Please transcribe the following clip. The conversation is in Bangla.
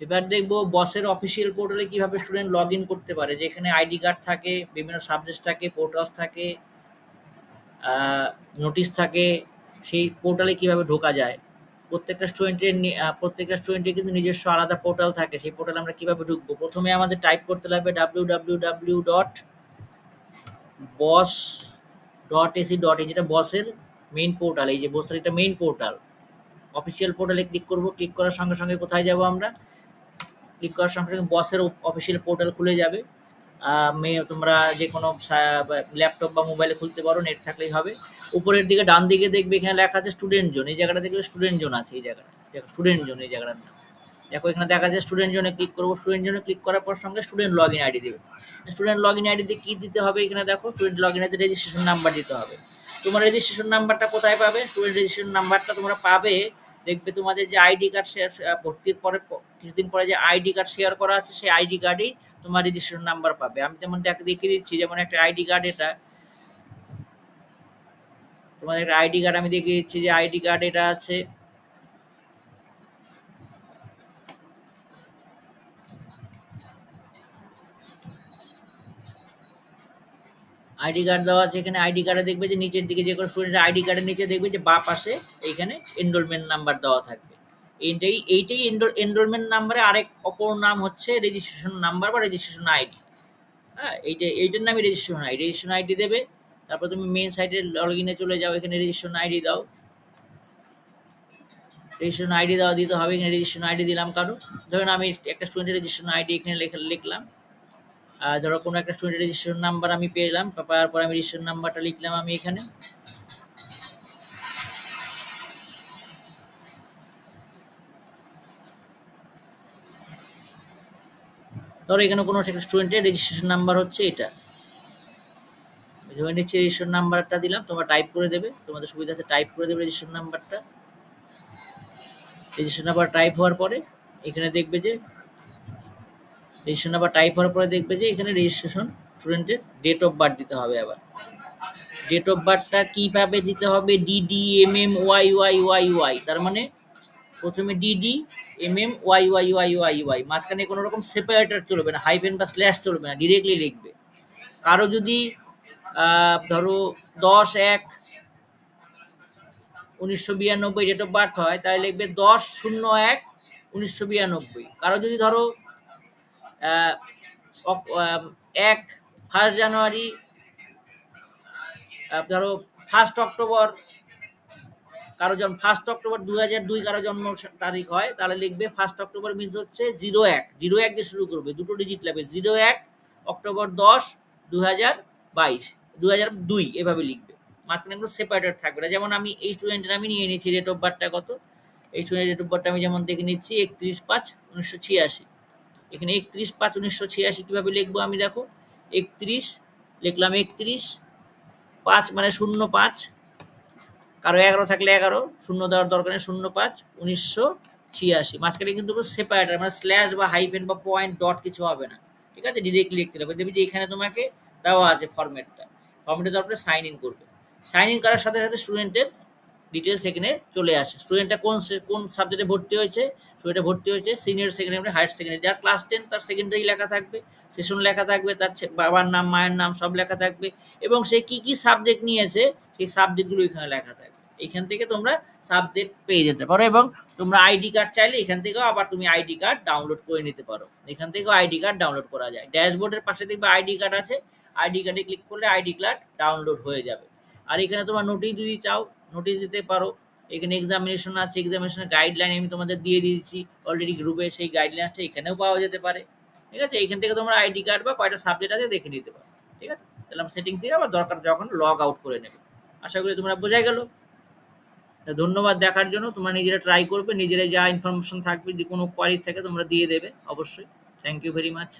এবার দেখবো বসের অফিসিয়াল পোর্টালে কিভাবে স্টুডেন্ট লগ ইন করতে পারে, যেখানে আইডি কার্ড থাকে, বিভিন্ন সাবজেক্ট থাকে, পোর্টালস থাকে, নোটিশ থাকে। সেই পোর্টালে কিভাবে ঢোকা যায়, প্রত্যেকটা স্টুডেন্টের কিন্তু নিজস্ব আলাদা পোর্টাল থাকে। সেই পোর্টালে আমরা কিভাবে ঢুকবো, প্রথমে আমাদের টাইপ করতে লাগবে www.boss.ac.in, যেটা বসের মেইন পোর্টাল। এই যে বসের এটা মেইন পোর্টাল, অফিসিয়াল পোর্টালে ক্লিক করব। ক্লিক করার সঙ্গে সঙ্গে কোথায় যাব আমরা, ক্লিক করার সঙ্গে সঙ্গে বসের অফিসিয়াল পোর্টাল খুলে যাবে। তোমরা যে কোনো ল্যাপটপ বা মোবাইলে খুলতে পারো, নেট থাকলেই হবে। উপরের দিকে ডান দিকে দেখবে এখানে লেখা আছে স্টুডেন্ট জোন, এই জায়গাটা দেখবে স্টুডেন্ট জোন আছে। এই জায়গাটা দেখো স্টুডেন্ট জোন, এই জায়গাটার নাম দেখো, এখানে দেখা যাচ্ছে স্টুডেন্ট জোনে ক্লিক করবো। স্টুডেন্ট জোনে ক্লিক করার পর সঙ্গে স্টুডেন্ট লগ ইন আইডি দেবে। স্টুডেন্ট লগ ইন আইডিতে কী দিতে হবে, এখানে দেখো স্টুডেন্ট লগ ইন আইডিতে রেজিস্ট্রেশন নাম্বার দিতে হবে। তোমার রেজিস্ট্রেশন নাম্বারটা কোথায় পাবে, স্টুডেন্ট রেজিস্ট্রেশন নাম্বারটা তোমরা পাবে, দেখবে তোমাদের যে আইডি কার্ড শেয়ার ভর্তির পরে কিছুদিন পরে যে আইডি কার্ড শেয়ার করা আছে, সেই আইডি কার্ডেই তোমার রেজিস্ট্রেশন নাম্বার পাবে। আমি যেমন দেখিয়ে দিচ্ছি, যেমন একটা আইডি কার্ড, এটা তোমাদের একটা আইডি কার্ড আমি দেখিয়ে দিচ্ছি, যে আইডি কার্ড এটা আছে। আইডি কার্ড দেওয়া আছে এখানে। আইডি কার্ডে দেখবে যে নিচের দিকে, যে কোনো স্টুডেন্টের আইডি কার্ডের নিচে দেখবে যে বাঁ পাশে এইখানে এনরোলমেন্ট নাম্বার দেওয়া থাকবে। এইটাই এনরোলমেন্ট নাম্বারে আরেক অপর নাম হচ্ছে রেজিস্ট্রেশন নাম্বার বা রেজিস্ট্রেশন আইডি। হ্যাঁ, এইটার নামই রেজিস্ট্রেশন আইডি। রেজিস্ট্রেশন আইডি দেবে, তারপর তুমি মেন সাইটে লগ ইনে চলে যাও, এখানে রেজিস্ট্রেশন আইডি দাও। রেজিস্ট্রেশন আইডি দেওয়া দিতে হবে, এখানে রেজিস্ট্রেশন আইডি দিলাম। কারো ধরুন আমি একটা স্টুডেন্টের রেজিস্ট্রেশন আইডি এখানে লিখলাম। ধরো কোনো একটা স্টুডেন্টের রেজিস্ট্রেশন নাম্বার আমি পেলাম, পাওয়ার পর আমি রেজিস্ট্রেশন নাম্বারটা লিখলাম আমি এখানে। ধরো এখানে কোনো একটা স্টুডেন্টের রেজিস্ট্রেশন নাম্বার হচ্ছে এটা, ধরে নিচ্ছি রেজিস্ট্রেশন নাম্বারটা দিলাম। তোমরা টাইপ করে দেবে, তোমাদের সুবিধাতে টাইপ করে দেবে রেজিস্ট্রেশন নাম্বারটা। রেজিস্ট্রেশন নাম্বার টাইপ হওয়ার পরে এখানে দেখবে যে রেজিস্ট্রেশন নাম্বার টাইপ হওয়ার পরে দেখবে যে এখানে রেজিস্ট্রেশন স্টুডেন্টের ডেট অফ বার্থ দিতে হবে। আবার ডেট অফ বার্থটা কীভাবে দিতে হবে, DD MM Y Y Y Y, তার মানে প্রথমে DD MM Y Y Y Y Y, মাঝখানে কোনো রকম সেপারেটার চলবে না, হাইফেন বা স্ল্যাশ চলবে না, ডিরেক্টলি লিখবে। কারো যদি ধরো 10-1-1992 ডেট অফ বার্থ হয়, তাহলে লিখবে 10-01-1992। কারো যদি ধরো 1 জানুয়ারি, ধরো 1 অক্টোবর, কারো জন্ম 1 অক্টোবর 2002 কারো জন্ম তারিখ হয়, তাহলে লিখবে 1 অক্টোবর মিনস হচ্ছে 01 দিয়ে শুরু করবে, দুটো ডিজিট লাগবে, 01 অক্টোবর 10-2022 এভাবে লিখবে। মাঝখানে কোনো সেপারেটেড থাকবে না। যেমন আমি এই স্টুডেন্টের আমি নিয়ে নিচ্ছি ডেট অফ বার্থটা কত, এই স্টুডেন্টের ডেট অফ বার্থটা আমি যেমন দেখে নিচ্ছি 31-5-1986। এখানে 31-5-1986 কীভাবে লিখবো আমি, দেখো 31 লিখলাম, 31-5 মানে 05, কারো 11 থাকলে 11, 0 দেওয়ার দরকার নেই, 05-1986। মাঝখানে কিন্তু সেপারেটার মানে স্ল্যাশ বা হাইফেন বা পয়েন্ট ডট কিছু হবে না, ঠিক আছে, ডিরেক্টলি লিখতে হবে। দেখবি যে এখানে তোমাকে দেওয়া আছে ফরম্যাটটা, ফরম্যাটে দেওয়ার পরে সাইন ইন করবে। সাইন ইন করার সাথে সাথে স্টুডেন্টের ডিটেলস এখানে চলে আসে। স্টুডেন্টটা কোন সাবজেক্টে ভর্তি হয়েছে, স্টুডেন্টে ভর্তি হয়েছে সিনিয়র সেকেন্ডারি, হায়ার সেকেন্ডারি। যার ক্লাস 10 তার সেকেন্ডারি লেখা থাকবে, সেশন লেখা থাকবে, তার বাবার নাম মায়ের নাম সব লেখা থাকবে, এবং সে কী কী সাবজেক্ট নিয়েছে সেই সাবজেক্টগুলো এখানে লেখা থাকবে। এখান থেকে তোমরা সাবজেক্ট পেয়ে যেতে পারো, এবং তোমরা আইডি কার্ড চাইলে এখান থেকেও আবার তুমি আইডি কার্ড ডাউনলোড করে নিতে পারো। এখান থেকেও আইডি কার্ড ডাউনলোড করা যায়। ড্যাশবোর্ডের পাশে দেখবে আইডি কার্ড আছে, আইডি কার্ডে ক্লিক করলে আইডি কার্ড ডাউনলোড হয়ে যাবে। আর এখানে তোমার নোটিশ যদি চাও নোটিশ দিতে পারো। এখানে এক্সামিনেশন আছে, এক্সামিনেশনের গাইডলাইন আমি তোমাদের দিয়ে দিয়েছি অলরেডি গ্রুপে, সেই গাইডলাইনটা এখানেও পাওয়া যেতে পারে, ঠিক আছে। এখান থেকে তোমরা আইডি কার্ড বা কয়টা সাবজেক্ট আছে দেখে নিতে পারো, ঠিক আছে। তাহলে আমরা সেটিংসে আবার দরকার যখন লগ আউট করে নেবে। আশা করি তোমরা বোঝাই গেল। ধন্যবাদ দেখার জন্য। তোমরা নিজেরা ট্রাই করবে, নিজেরা যা ইনফরমেশন থাকবে, যদি কোনো কোয়ারিজ থাকে তোমরা দিয়ে দেবে অবশ্যই। Thank you very much.